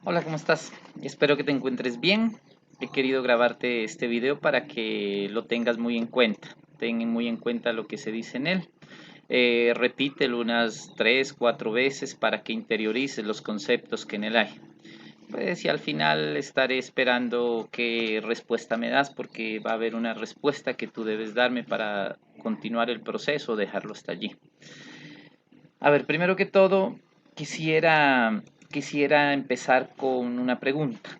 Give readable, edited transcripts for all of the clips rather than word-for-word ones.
Hola, ¿cómo estás? Espero que te encuentres bien. He querido grabarte este video para que lo tengas muy en cuenta. Ten muy en cuenta lo que se dice en él. Repítelo unas 3, 4 veces para que interiorices los conceptos que en él hay. Pues y al final estaré esperando qué respuesta me das porque va a haber una respuesta que tú debes darme para continuar el proceso o dejarlo hasta allí. A ver, primero que todo, quisiera empezar con una pregunta.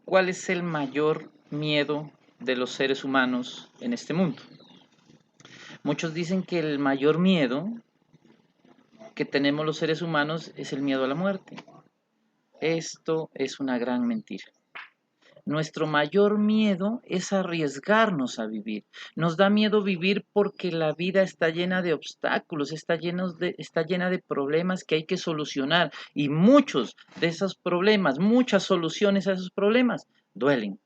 ¿Cuál es el mayor miedo de los seres humanos en este mundo? Muchos dicen que el mayor miedo que tenemos los seres humanos es el miedo a la muerte. Esto es una gran mentira. Nuestro mayor miedo es arriesgarnos a vivir. Nos da miedo vivir porque la vida está llena de obstáculos, está llena de problemas que hay que solucionar y muchos de esos problemas, muchas soluciones a esos problemas duelen.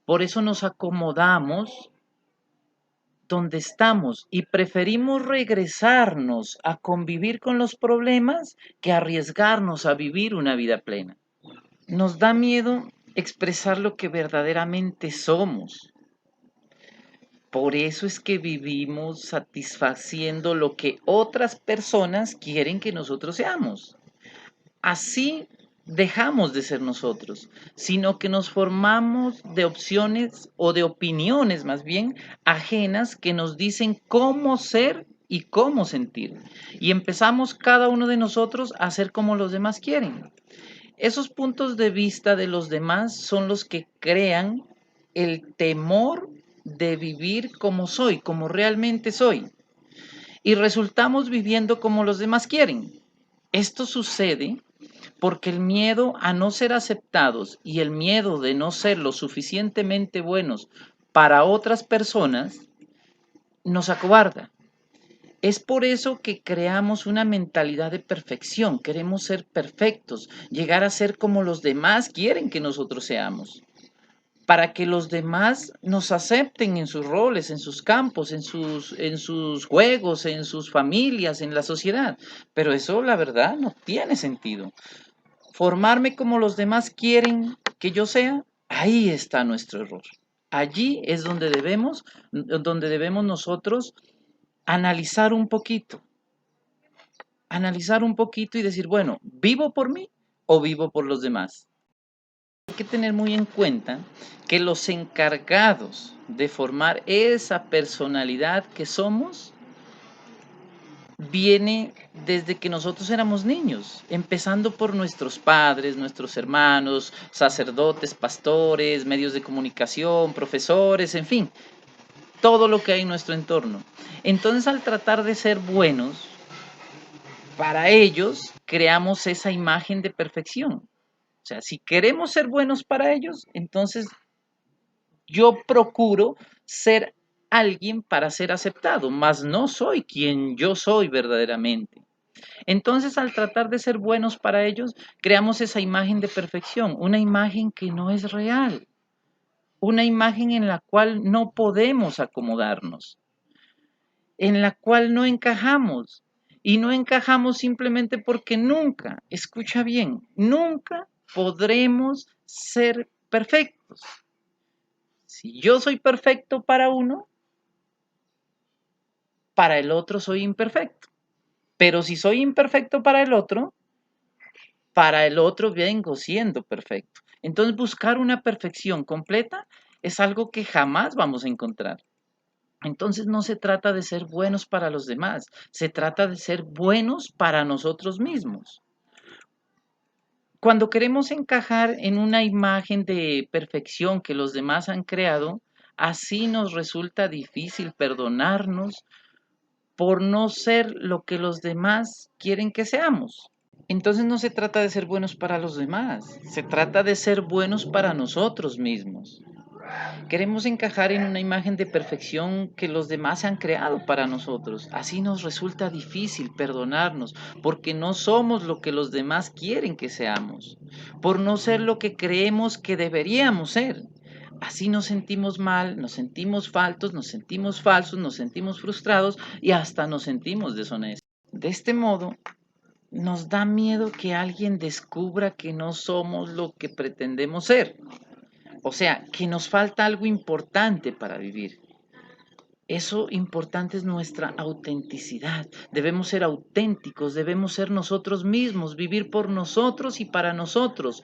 Por eso nos acomodamos donde estamos y preferimos regresarnos a convivir con los problemas que arriesgarnos a vivir una vida plena. Nos da miedo expresar lo que verdaderamente somos. Por eso es que vivimos satisfaciendo lo que otras personas quieren que nosotros seamos. Así dejamos de ser nosotros, sino que nos formamos de opciones o de opiniones más bien ajenas que nos dicen cómo ser y cómo sentir. Y empezamos cada uno de nosotros a ser como los demás quieren. Esos puntos de vista de los demás son los que crean el temor de vivir como soy, como realmente soy. Y resultamos viviendo como los demás quieren. Esto sucede porque el miedo a no ser aceptados y el miedo de no ser lo suficientemente buenos para otras personas nos acobarda. Es por eso que creamos una mentalidad de perfección. Queremos ser perfectos, llegar a ser como los demás quieren que nosotros seamos, para que los demás nos acepten en sus roles, en sus campos, en sus juegos, en sus familias, en la sociedad. Pero eso, la verdad, no tiene sentido. Formarme como los demás quieren que yo sea, ahí está nuestro error. Allí es donde debemos nosotros analizar un poquito y decir, bueno, ¿vivo por mí o vivo por los demás? Hay que tener muy en cuenta que los encargados de formar esa personalidad que somos viene desde que nosotros éramos niños, empezando por nuestros padres, nuestros hermanos, sacerdotes, pastores, medios de comunicación, profesores, en fin, todo lo que hay en nuestro entorno. Entonces, al tratar de ser buenos, para ellos creamos esa imagen de perfección. O sea, si queremos ser buenos para ellos, entonces yo procuro ser alguien para ser aceptado, mas no soy quien yo soy verdaderamente. Entonces, al tratar de ser buenos para ellos, creamos esa imagen de perfección, una imagen que no es real, una imagen en la cual no podemos acomodarnos, en la cual no encajamos. Y no encajamos simplemente porque nunca, escucha bien, nunca podremos ser perfectos. Si yo soy perfecto para uno, para el otro soy imperfecto. Pero si soy imperfecto para el otro vengo siendo perfecto. Entonces buscar una perfección completa es algo que jamás vamos a encontrar. Entonces no se trata de ser buenos para los demás, se trata de ser buenos para nosotros mismos. Cuando queremos encajar en una imagen de perfección que los demás han creado, así nos resulta difícil perdonarnos por no ser lo que los demás quieren que seamos. Entonces no se trata de ser buenos para los demás, se trata de ser buenos para nosotros mismos. Queremos encajar en una imagen de perfección que los demás han creado para nosotros. Así nos resulta difícil perdonarnos porque no somos lo que los demás quieren que seamos, por no ser lo que creemos que deberíamos ser. Así nos sentimos mal, nos sentimos faltos, nos sentimos falsos, nos sentimos frustrados y hasta nos sentimos deshonestos. De este modo, nos da miedo que alguien descubra que no somos lo que pretendemos ser. O sea, que nos falta algo importante para vivir. Eso importante es nuestra autenticidad. Debemos ser auténticos, debemos ser nosotros mismos, vivir por nosotros y para nosotros,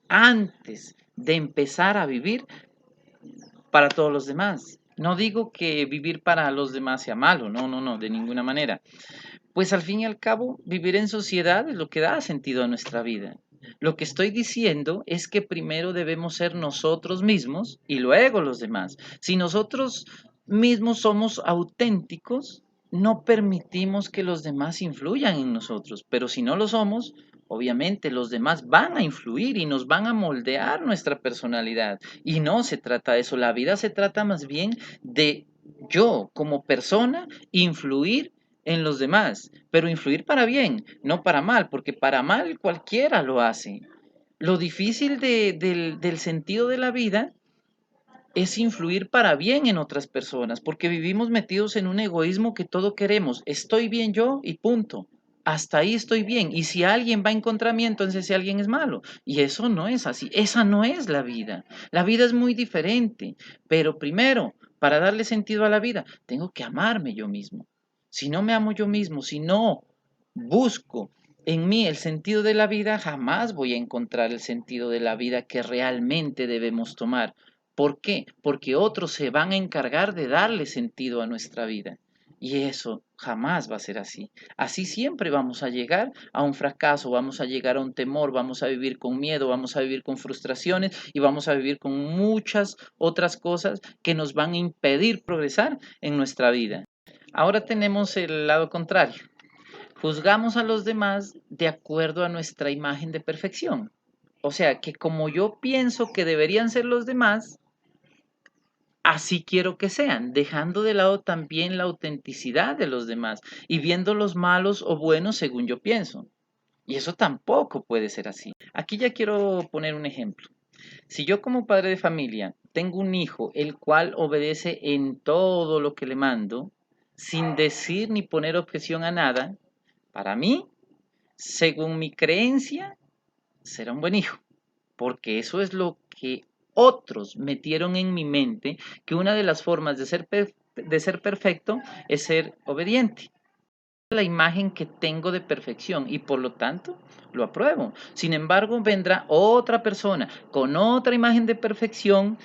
antes de empezar a vivir para todos los demás. No digo que vivir para los demás sea malo, no, no, no, de ninguna manera. Pues al fin y al cabo, vivir en sociedad es lo que da sentido a nuestra vida. Lo que estoy diciendo es que primero debemos ser nosotros mismos y luego los demás. Si nosotros mismos somos auténticos, no permitimos que los demás influyan en nosotros, pero si no lo somos, obviamente los demás van a influir y nos van a moldear nuestra personalidad. Y no se trata de eso, la vida se trata más bien de yo como persona influir en los demás, pero influir para bien, no para mal, porque para mal cualquiera lo hace. Lo difícil del sentido de la vida es influir para bien en otras personas, porque vivimos metidos en un egoísmo que todo queremos. Estoy bien yo y punto. Hasta ahí estoy bien. Y si alguien va en contra mí, entonces ese alguien es malo. Y eso no es así. Esa no es la vida. La vida es muy diferente. Pero primero, para darle sentido a la vida, tengo que amarme yo mismo. Si no me amo yo mismo, si no busco en mí el sentido de la vida, jamás voy a encontrar el sentido de la vida que realmente debemos tomar. ¿Por qué? Porque otros se van a encargar de darle sentido a nuestra vida. Y eso jamás va a ser así. Así siempre vamos a llegar a un fracaso, vamos a llegar a un temor, vamos a vivir con miedo, vamos a vivir con frustraciones y vamos a vivir con muchas otras cosas que nos van a impedir progresar en nuestra vida. Ahora tenemos el lado contrario. Juzgamos a los demás de acuerdo a nuestra imagen de perfección. O sea, que como yo pienso que deberían ser los demás, así quiero que sean, dejando de lado también la autenticidad de los demás y viendo los malos o buenos según yo pienso. Y eso tampoco puede ser así. Aquí ya quiero poner un ejemplo. Si yo como padre de familia tengo un hijo el cual obedece en todo lo que le mando, sin decir ni poner objeción a nada, para mí, según mi creencia, será un buen hijo, porque eso es lo que otros metieron en mi mente, que una de las formas de ser perfecto es ser obediente. La imagen que tengo de perfección y por lo tanto lo apruebo. Sin embargo, vendrá otra persona con otra imagen de perfección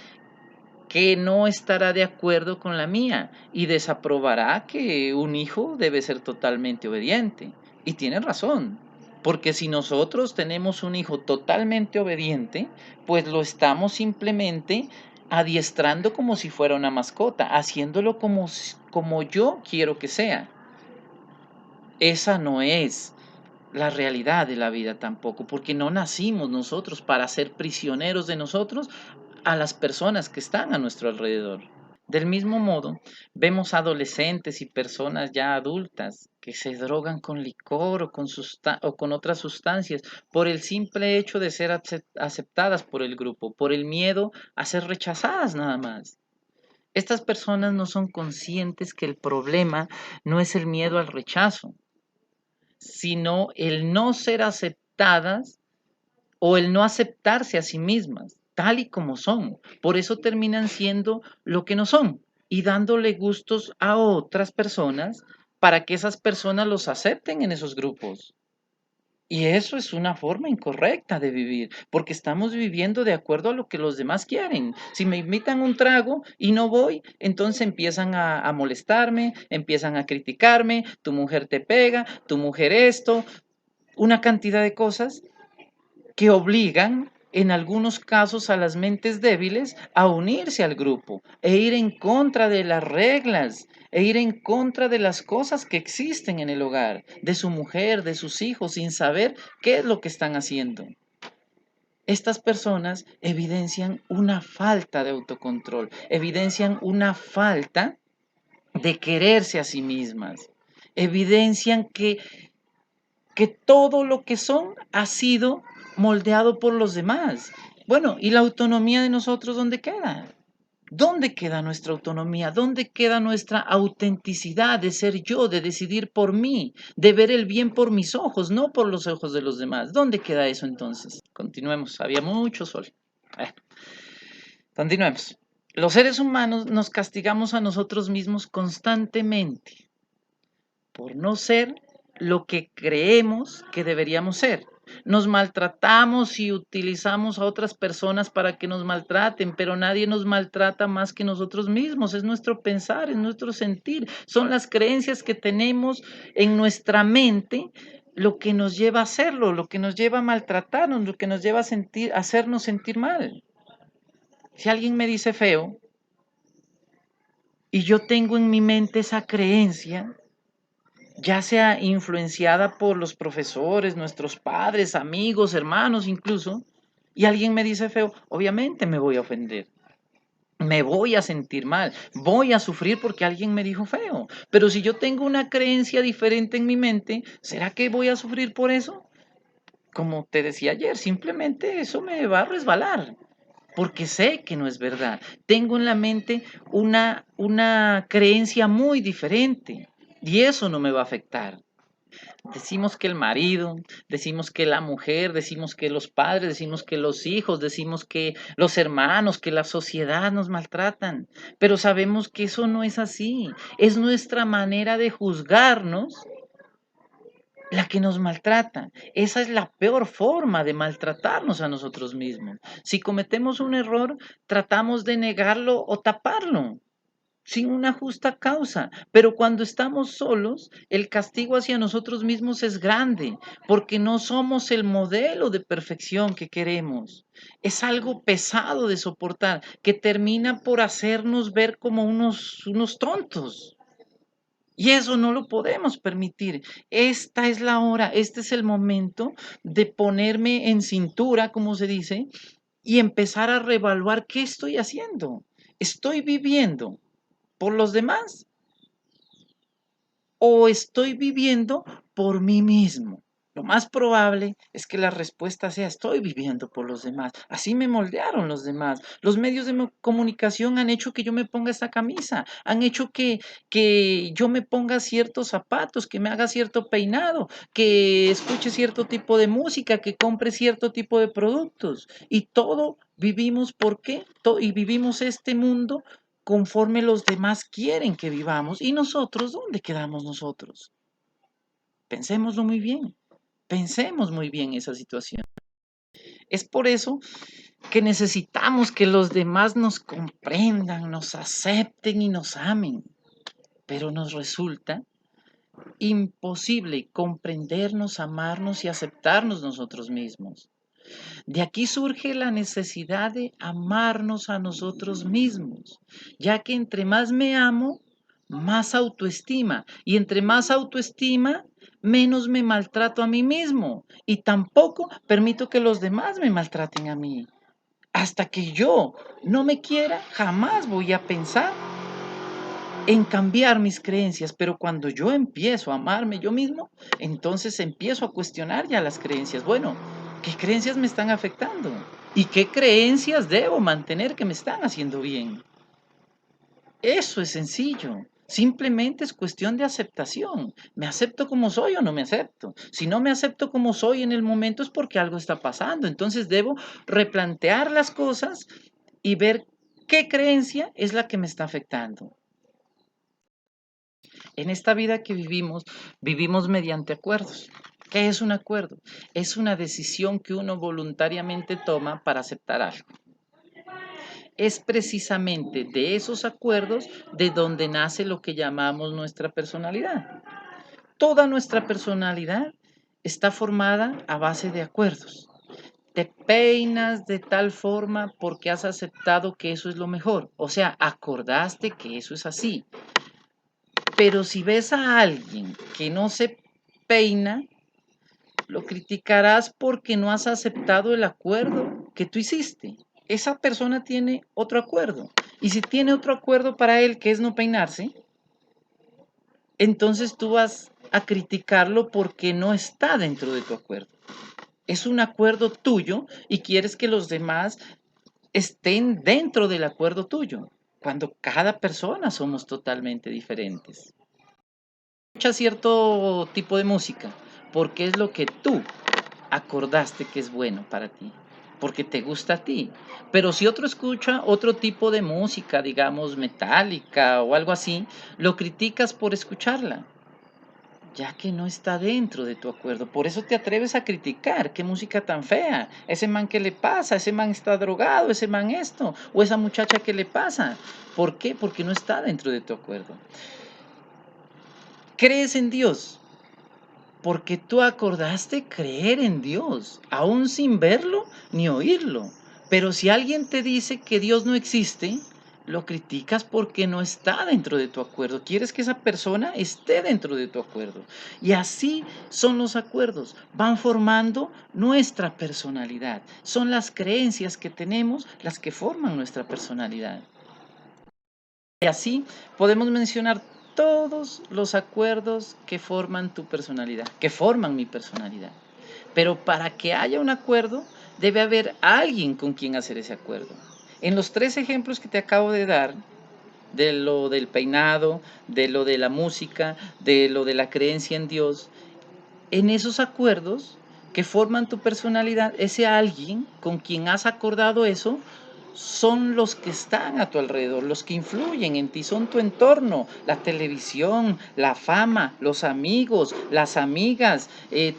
que no estará de acuerdo con la mía y desaprobará que un hijo debe ser totalmente obediente. Y tiene razón, porque si nosotros tenemos un hijo totalmente obediente, pues lo estamos simplemente adiestrando como si fuera una mascota, haciéndolo como yo quiero que sea. Esa no es la realidad de la vida tampoco, porque no nacimos nosotros para ser prisioneros de nosotros a las personas que están a nuestro alrededor. Del mismo modo, vemos adolescentes y personas ya adultas que se drogan con licor o con otras sustancias por el simple hecho de ser aceptadas por el grupo, por el miedo a ser rechazadas nada más. Estas personas no son conscientes que el problema no es el miedo al rechazo, sino el no ser aceptadas o el no aceptarse a sí mismas, tal y como son. Por eso terminan siendo lo que no son y dándole gustos a otras personas para que esas personas los acepten en esos grupos. Y eso es una forma incorrecta de vivir, porque estamos viviendo de acuerdo a lo que los demás quieren. Si me invitan un trago y no voy, entonces empiezan a molestarme, empiezan a criticarme, tu mujer te pega, tu mujer esto, una cantidad de cosas que obligan en algunos casos a las mentes débiles a unirse al grupo e ir en contra de las reglas e ir en contra de las cosas que existen en el hogar, de su mujer, de sus hijos, sin saber qué es lo que están haciendo. Estas personas evidencian una falta de autocontrol, evidencian una falta de quererse a sí mismas, evidencian que todo lo que son ha sido moldeado por los demás. Bueno, ¿y la autonomía de nosotros dónde queda? ¿Dónde queda nuestra autonomía? ¿Dónde queda nuestra autenticidad de ser yo, de decidir por mí, de ver el bien por mis ojos, no por los ojos de los demás? ¿Dónde queda eso entonces? Continuemos, había mucho sol. Bueno, continuemos. Los seres humanos nos castigamos a nosotros mismos constantemente por no ser lo que creemos que deberíamos ser. Nos maltratamos y utilizamos a otras personas para que nos maltraten, pero nadie nos maltrata más que nosotros mismos. Es nuestro pensar, es nuestro sentir, son las creencias que tenemos en nuestra mente lo que nos lleva a hacerlo, lo que nos lleva a maltratarnos, lo que nos lleva a sentir, a hacernos sentir mal. Si alguien me dice feo y yo tengo en mi mente esa creencia, ya sea influenciada por los profesores, nuestros padres, amigos, hermanos incluso, y alguien me dice feo, obviamente me voy a ofender, me voy a sentir mal, voy a sufrir porque alguien me dijo feo. Pero si yo tengo una creencia diferente en mi mente, ¿será que voy a sufrir por eso? Como te decía ayer, simplemente eso me va a resbalar. Porque sé que no es verdad. Tengo en la mente una creencia muy diferente y eso no me va a afectar. Decimos que el marido, decimos que la mujer, decimos que los padres, decimos que los hijos, decimos que los hermanos, que la sociedad nos maltratan, pero sabemos que eso no es así. Es nuestra manera de juzgarnos la que nos maltrata. Esa es la peor forma de maltratarnos a nosotros mismos. Si cometemos un error, tratamos de negarlo o taparlo sin una justa causa. Pero cuando estamos solos, el castigo hacia nosotros mismos es grande, porque no somos el modelo de perfección que queremos. Es algo pesado de soportar, que termina por hacernos ver como unos tontos. Y eso no lo podemos permitir. Esta es la hora, este es el momento de ponerme en cintura, como se dice, y empezar a reevaluar qué estoy haciendo. ¿Estoy viviendo por los demás o estoy viviendo por mí mismo? Lo más probable es que la respuesta sea estoy viviendo por los demás. Así me moldearon los demás. Los medios de comunicación han hecho que yo me ponga esta camisa, han hecho que yo me ponga ciertos zapatos, que me haga cierto peinado, que escuche cierto tipo de música, que compre cierto tipo de productos. Y todo vivimos, ¿por qué? Y vivimos este mundo conforme los demás quieren que vivamos. ¿Y nosotros dónde quedamos nosotros? Pensémoslo muy bien. Pensemos muy bien esa situación. Es por eso que necesitamos que los demás nos comprendan, nos acepten y nos amen. Pero nos resulta imposible comprendernos, amarnos y aceptarnos nosotros mismos. De aquí surge la necesidad de amarnos a nosotros mismos, ya que entre más me amo, más autoestima, y entre más autoestima, menos me maltrato a mí mismo, y tampoco permito que los demás me maltraten a mí. Hasta que yo no me quiera, jamás voy a pensar en cambiar mis creencias, pero cuando yo empiezo a amarme yo mismo, entonces empiezo a cuestionar ya las creencias. Bueno, ¿qué creencias me están afectando? ¿Y qué creencias debo mantener que me están haciendo bien? Eso es sencillo. Simplemente es cuestión de aceptación. ¿Me acepto como soy o no me acepto? Si no me acepto como soy en el momento es porque algo está pasando. Entonces debo replantear las cosas y ver qué creencia es la que me está afectando. En esta vida que vivimos, vivimos mediante acuerdos. ¿Qué es un acuerdo? Es una decisión que uno voluntariamente toma para aceptar algo. Es precisamente de esos acuerdos de donde nace lo que llamamos nuestra personalidad. Toda nuestra personalidad está formada a base de acuerdos. Te peinas de tal forma porque has aceptado que eso es lo mejor. O sea, acordaste que eso es así. Pero si ves a alguien que no se peina, lo criticarás porque no has aceptado el acuerdo que tú hiciste. Esa persona tiene otro acuerdo. Y si tiene otro acuerdo para él, que es no peinarse, entonces tú vas a criticarlo porque no está dentro de tu acuerdo. Es un acuerdo tuyo y quieres que los demás estén dentro del acuerdo tuyo. cuando cada persona somos totalmente diferentes. Escucha cierto tipo de música porque es lo que tú acordaste que es bueno para ti, porque te gusta a ti. Pero si otro escucha otro tipo de música, digamos metálica o algo así, lo criticas por escucharla, ya que no está dentro de tu acuerdo. Por eso te atreves a criticar, qué música tan fea, ese man qué le pasa, ese man está drogado, ese man esto, o esa muchacha qué le pasa. ¿Por qué? Porque no está dentro de tu acuerdo. ¿Crees en Dios? Porque tú acordaste creer en Dios, aún sin verlo ni oírlo. Pero si alguien te dice que Dios no existe, lo criticas porque no está dentro de tu acuerdo. Quieres que esa persona esté dentro de tu acuerdo. Y así son los acuerdos. Van formando nuestra personalidad. Son las creencias que tenemos las que forman nuestra personalidad. Y así podemos mencionar todos los acuerdos que forman tu personalidad, que forman mi personalidad. Pero para que haya un acuerdo, debe haber alguien con quien hacer ese acuerdo. En los tres ejemplos que te acabo de dar, de lo del peinado, de lo de la música, de lo de la creencia en Dios, en esos acuerdos que forman tu personalidad, ese alguien con quien has acordado eso, son los que están a tu alrededor, los que influyen en ti, son tu entorno, la televisión, la fama, los amigos, las amigas,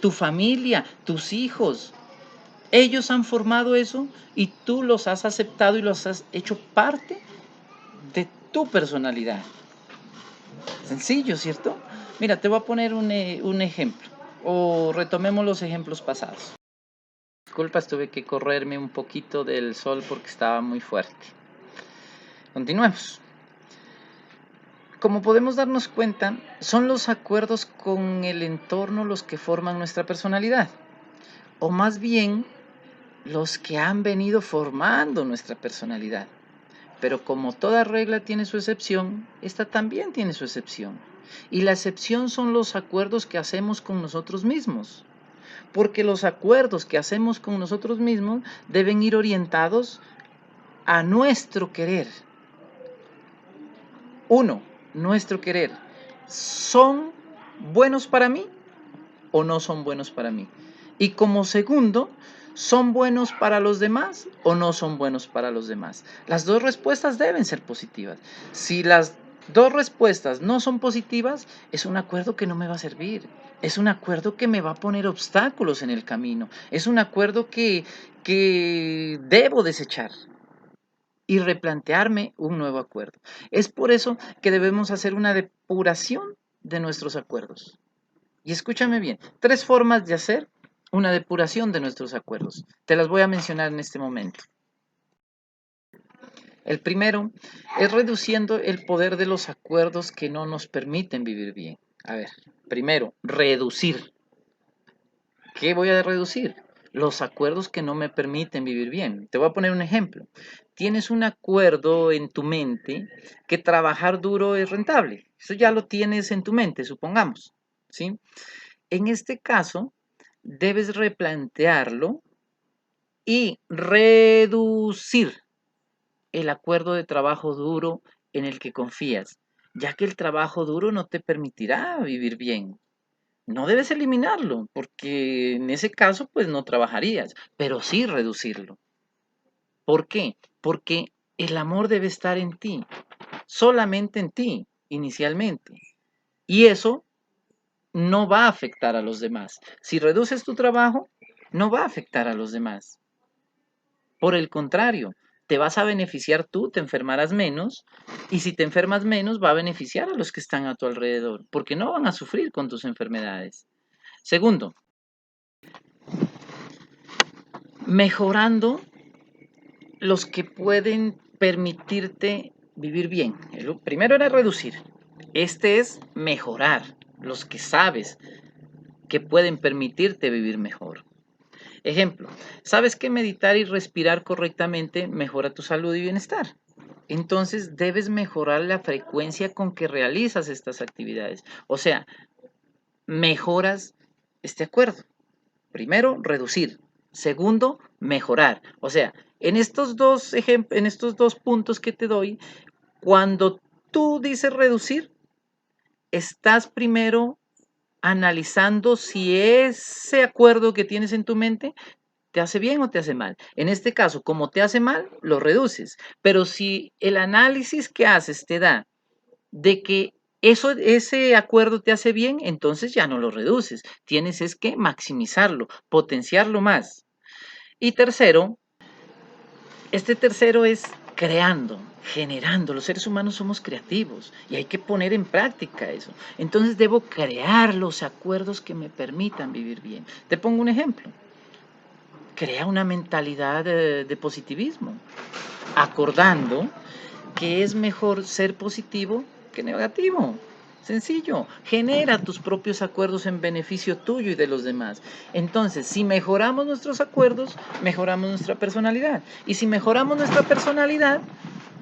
tu familia, tus hijos. Ellos han formado eso y tú los has aceptado y los has hecho parte de tu personalidad. Sencillo, ¿cierto? Mira, te voy a poner un ejemplo. O retomemos los ejemplos pasados. Disculpas, tuve que correrme un poquito del sol porque estaba muy fuerte. Continuemos. Como podemos darnos cuenta, son los acuerdos con el entorno los que forman nuestra personalidad. O más bien, los que han venido formando nuestra personalidad. Pero como toda regla tiene su excepción, esta también tiene su excepción. Y la excepción son los acuerdos que hacemos con nosotros mismos. Porque los acuerdos que hacemos con nosotros mismos deben ir orientados a nuestro querer. Uno, nuestro querer. ¿Son buenos para mí o no son buenos para mí? Y como segundo, ¿son buenos para los demás o no son buenos para los demás? Las dos respuestas deben ser positivas. Si las dos respuestas no son positivas, es un acuerdo que no me va a servir. Es un acuerdo que me va a poner obstáculos en el camino. Es un acuerdo que debo desechar y replantearme un nuevo acuerdo. Es por eso que debemos hacer una depuración de nuestros acuerdos. Y escúchame bien, tres formas de hacer una depuración de nuestros acuerdos. Te las voy a mencionar en este momento. El primero es reduciendo el poder de los acuerdos que no nos permiten vivir bien. A ver, primero, reducir. ¿Qué voy a reducir? Los acuerdos que no me permiten vivir bien. Te voy a poner un ejemplo. Tienes un acuerdo en tu mente que trabajar duro es rentable. Eso ya lo tienes en tu mente, supongamos, ¿sí? En este caso, debes replantearlo y reducir el acuerdo de trabajo duro en el que confías, ya que el trabajo duro no te permitirá vivir bien. No debes eliminarlo, porque en ese caso pues no trabajarías, pero sí reducirlo. ¿Por qué? Porque el amor debe estar en ti, solamente en ti, inicialmente. Y eso no va a afectar a los demás. Si reduces tu trabajo, no va a afectar a los demás. Por el contrario, te vas a beneficiar tú, te enfermarás menos, y si te enfermas menos, va a beneficiar a los que están a tu alrededor, porque no van a sufrir con tus enfermedades. Segundo, mejorando los que pueden permitirte vivir bien. El primero era reducir. Este es mejorar los que sabes que pueden permitirte vivir mejor. Ejemplo, sabes que meditar y respirar correctamente mejora tu salud y bienestar. Entonces debes mejorar la frecuencia con que realizas estas actividades. O sea, mejoras este acuerdo. Primero, reducir. Segundo, mejorar. O sea, en estos dos puntos que te doy, Cuando tú dices reducir, estás primero analizando si ese acuerdo que tienes en tu mente te hace bien o te hace mal. En este caso, como te hace mal, lo reduces. Pero si el análisis que haces te da de que ese acuerdo te hace bien, entonces ya no lo reduces. Tienes es que maximizarlo, potenciarlo más. Y tercero, este tercero es creando, generando. Los seres humanos somos creativos y hay que poner en práctica eso. Entonces debo crear los acuerdos que me permitan vivir bien. Te pongo un ejemplo. Crea una mentalidad de positivismo, acordando que es mejor ser positivo que negativo. Sencillo, genera tus propios acuerdos en beneficio tuyo y de los demás. Entonces, si mejoramos nuestros acuerdos, mejoramos nuestra personalidad. Y si mejoramos nuestra personalidad,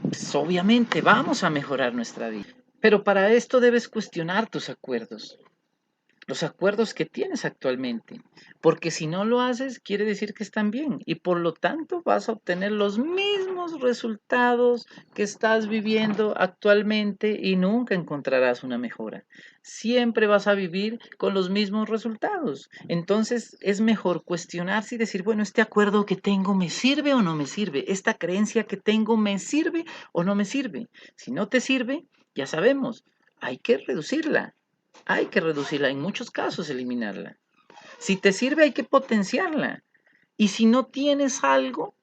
pues obviamente vamos a mejorar nuestra vida. Pero para esto debes cuestionar tus acuerdos, los acuerdos que tienes actualmente, porque si no lo haces, quiere decir que están bien y por lo tanto vas a obtener los mismos resultados que estás viviendo actualmente y nunca encontrarás una mejora. Siempre vas a vivir con los mismos resultados. Entonces es mejor cuestionarse y decir, bueno, este acuerdo que tengo me sirve o no me sirve, esta creencia que tengo me sirve o no me sirve. Si no te sirve, ya sabemos, hay que reducirla. Hay que reducirla, en muchos casos eliminarla. Si te sirve, hay que potenciarla. Y si no tienes algo,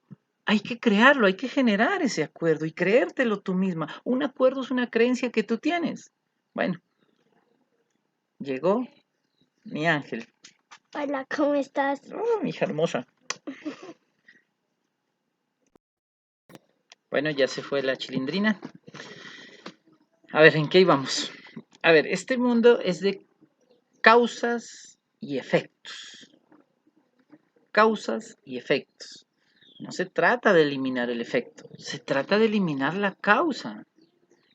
hay que crearlo, hay que generar ese acuerdo y creértelo tú misma. Un acuerdo es una creencia que tú tienes. Bueno, llegó mi ángel. Hola, ¿cómo estás? Oh, mi hija hermosa. Bueno, ya se fue la chilindrina. A ver, ¿en qué íbamos? A ver, este mundo es de causas y efectos. Causas y efectos. No se trata de eliminar el efecto, se trata de eliminar la causa.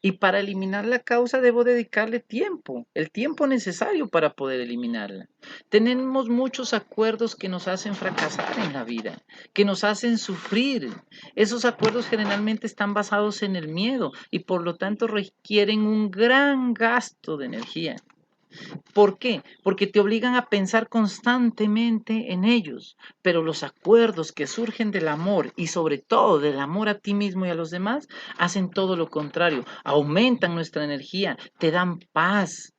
Y para eliminar la causa debo dedicarle tiempo, el tiempo necesario para poder eliminarla. Tenemos muchos acuerdos que nos hacen fracasar en la vida, que nos hacen sufrir. Esos acuerdos generalmente están basados en el miedo y por lo tanto requieren un gran gasto de energía. ¿Por qué? Porque te obligan a pensar constantemente en ellos, pero los acuerdos que surgen del amor y sobre todo del amor a ti mismo y a los demás hacen todo lo contrario, aumentan nuestra energía, te dan paz,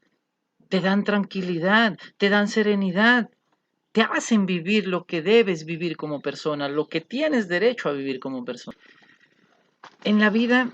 te dan tranquilidad, te dan serenidad, te hacen vivir lo que debes vivir como persona, lo que tienes derecho a vivir como persona. En la vida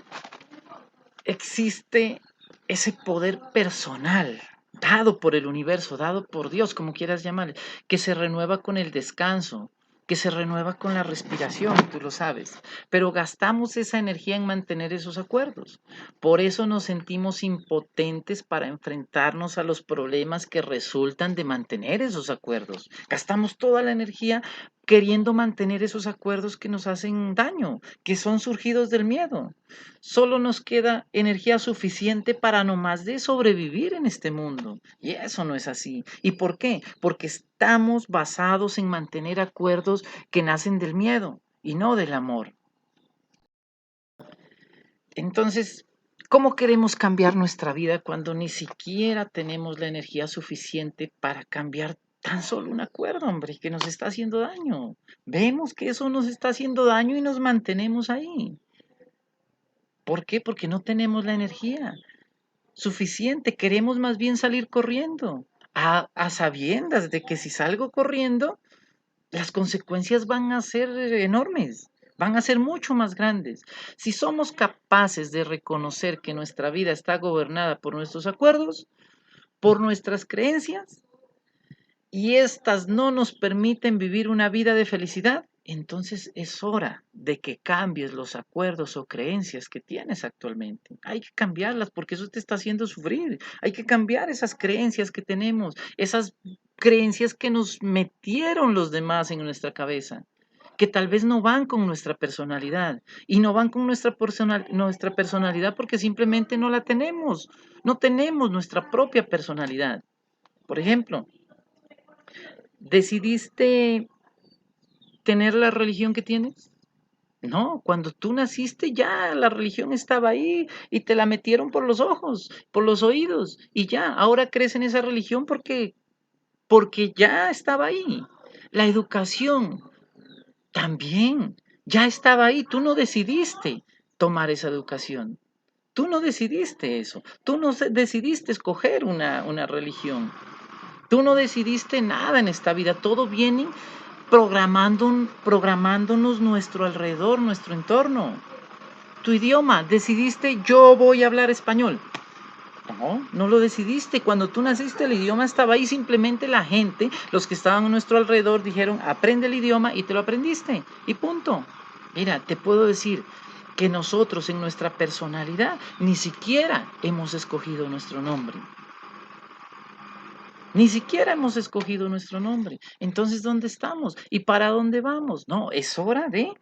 existe ese poder personal dado por el universo, dado por Dios, como quieras llamarle, que se renueva con el descanso, que se renueva con la respiración, tú lo sabes, pero gastamos esa energía en mantener esos acuerdos. Por eso nos sentimos impotentes para enfrentarnos a los problemas que resultan de mantener esos acuerdos. Gastamos toda la energía queriendo mantener esos acuerdos que nos hacen daño, que son surgidos del miedo. Solo nos queda energía suficiente para no más de sobrevivir en este mundo. Y eso no es así. ¿Y por qué? Porque estamos basados en mantener acuerdos que nacen del miedo y no del amor. Entonces, ¿cómo queremos cambiar nuestra vida cuando ni siquiera tenemos la energía suficiente para cambiar tan solo un acuerdo, hombre, que nos está haciendo daño? Vemos que eso nos está haciendo daño y nos mantenemos ahí. ¿Por qué? Porque no tenemos la energía suficiente. Queremos más bien salir corriendo, a sabiendas de que si salgo corriendo, las consecuencias van a ser enormes, van a ser mucho más grandes. Si somos capaces de reconocer que nuestra vida está gobernada por nuestros acuerdos, por nuestras creencias, y estas no nos permiten vivir una vida de felicidad, entonces es hora de que cambies los acuerdos o creencias que tienes actualmente. Hay que cambiarlas porque eso te está haciendo sufrir. Hay que cambiar esas creencias que tenemos, esas creencias que nos metieron los demás en nuestra cabeza, que tal vez no van con nuestra personalidad y no van con nuestra personalidad porque simplemente no la tenemos. No tenemos nuestra propia personalidad. Por ejemplo, ¿decidiste tener la religión que tienes? No, cuando tú naciste ya la religión estaba ahí y te la metieron por los ojos, por los oídos y ya, ahora crees en esa religión porque ya estaba ahí. La educación también ya estaba ahí, tú no decidiste tomar esa educación. Tú no decidiste eso, tú no decidiste escoger una religión, tú no decidiste nada en esta vida, todo viene programándonos nuestro alrededor, nuestro entorno. Tu idioma, decidiste yo voy a hablar español. No, no lo decidiste. Cuando tú naciste el idioma estaba ahí, simplemente la gente, los que estaban a nuestro alrededor dijeron, aprende el idioma y te lo aprendiste. Y punto. Mira, te puedo decir que nosotros en nuestra personalidad ni siquiera hemos escogido nuestro nombre. Ni siquiera hemos escogido nuestro nombre. Entonces, ¿dónde estamos? ¿Y para dónde vamos? No, es hora de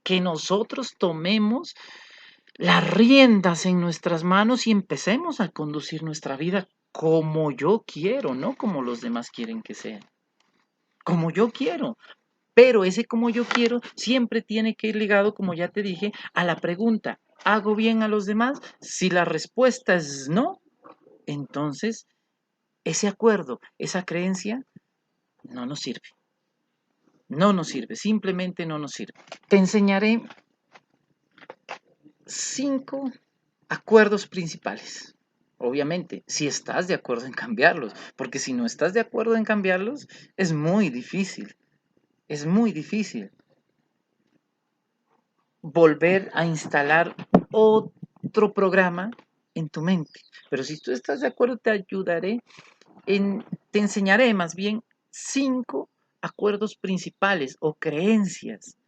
que nosotros tomemos las riendas en nuestras manos y empecemos a conducir nuestra vida como yo quiero, no como los demás quieren que sea, como yo quiero. Pero ese como yo quiero siempre tiene que ir ligado, como ya te dije, a la pregunta, ¿hago bien a los demás? Si la respuesta es no, entonces ese acuerdo, esa creencia, no nos sirve. No nos sirve, simplemente no nos sirve. Te enseñaré 5 acuerdos principales. Obviamente, si estás de acuerdo en cambiarlos, porque si no estás de acuerdo en cambiarlos, es muy difícil volver a instalar otro programa en tu mente. Pero si tú estás de acuerdo, te enseñaré más bien 5 acuerdos principales o creencias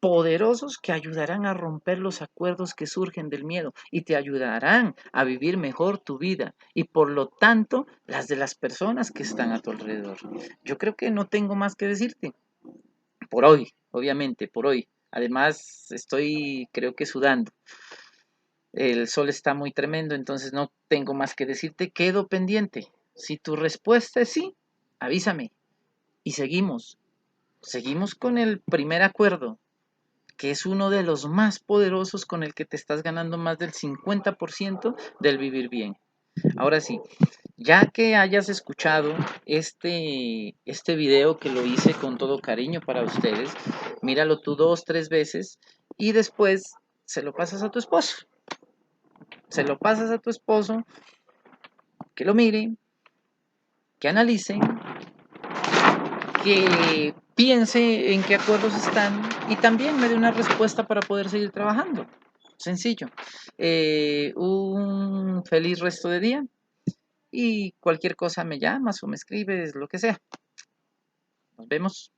poderosos que ayudarán a romper los acuerdos que surgen del miedo y te ayudarán a vivir mejor tu vida y por lo tanto las de las personas que están a tu alrededor. Yo creo que no tengo más que decirte por hoy, obviamente, por hoy. Además, estoy creo que sudando. El sol está muy tremendo, entonces no tengo más que decirte. Quedo pendiente. Si tu respuesta es sí, avísame y seguimos. Seguimos con el primer acuerdo, que es uno de los más poderosos con el que te estás ganando más del 50% del vivir bien. Ahora sí, ya que hayas escuchado este video que lo hice con todo cariño para ustedes, míralo tú 2, 3 veces y después se lo pasas a tu esposo. Se lo pasas a tu esposo, que lo mire, que analice, que piense en qué acuerdos están y también me dé una respuesta para poder seguir trabajando. Sencillo. Un feliz resto de día y cualquier cosa me llamas o me escribes, lo que sea. Nos vemos.